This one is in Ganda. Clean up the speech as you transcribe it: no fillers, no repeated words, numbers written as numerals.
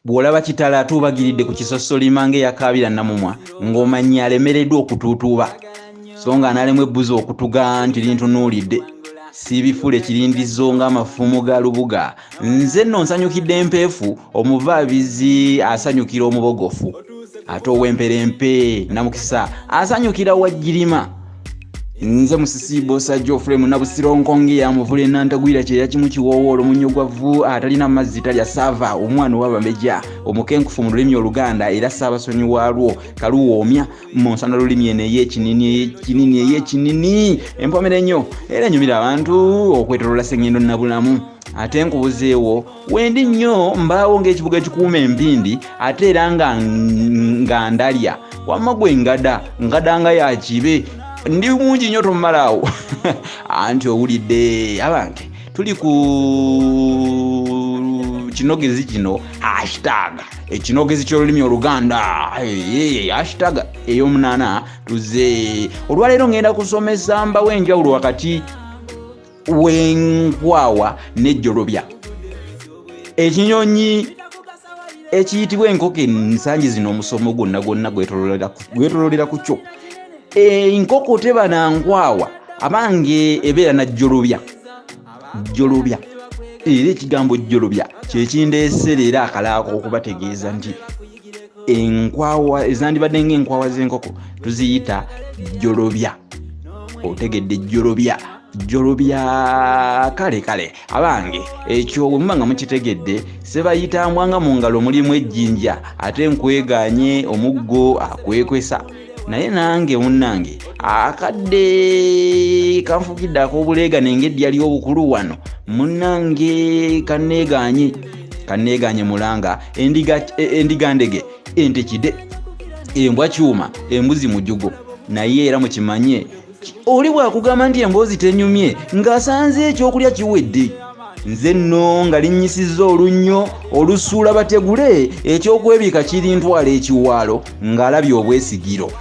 bw'olaba kitala tubagiridde ku kisosolima ng'eyakaabira namumwa ng'omanyi alemereddwa okutuutuuba so nga analemwa ebbuzi okutuga nti lintunuulidde siibifule kirindizo ng'amafumu ga lubuga. Nze nno nsanyukidde empeefu, omuvaabizi asanyukira omubogofu, ate ow'emperempe namukisa asanyukira wajjirima. Nze musisiibo Sajjofre Munnabusiro nkonge ya muvule nantagwira kyeya kimu kiwoowoolo munyogwavu atalina mazzi talya saava omwana ow'abameja omukenkufu mu lulimi Oluganda era Ssaabasonyi waalwo kaluwoomya mu nsana lulimi eno ey'ekinini empomera ennyo era enyumira abantu okwetolola Ssengendo Nabulamu. Ate nkubuzeewo wendi nnyo mbaawo ng'ekibuga ekikuuma empindi ate era nga ndalya wamma gwe ngada nga yakibe ndi mungi nnyo tomumalaawo anti owulidde abange tuli ku kinogezi kino ekinogezi ky'olulimi Oluganda hashtag ey'omunaana tuze olwaleero ngenda kusomesa mbawo enjawulo wakati w'Enkwawa ne Jjolobya. Ekinyonyi ekiyitibwa enkoko ensangi zino omusomo gwonna gwetololera ku kyo. Enkoko teba na Nkwawa abange ebeera na Jjolobya. Era ekigambo Jjolobya kyekindeesera era akalaako okubategeeza nti Enkwawa ezandibadde ng'enkwawa z'enkoko tuziyita Jjolobya. Otegedde Jjolobya kale abange ekyo bwe muba nga mukitegedde sebayitambwanga mu ngalo mulimu ejjinja ate enkweganye omuggo akwekwesa. Naye nange munnange akadde kanfukidde ak'obuleegane ng'eddya ly'obukulu wano munnange kanneeganye mulanga endiga ndege ente kide embwa kyuma embuzi mujugo. Naye era mukimanye oli bwakugamba nti emboozi tenyumye ng'asanze ekyokulya kiwedde. Nze nno nga linnyisizza olunnyo olusuula bategule ekyokwebiika kiri ntwala ekiwaalo ng'alabye obwesigiro.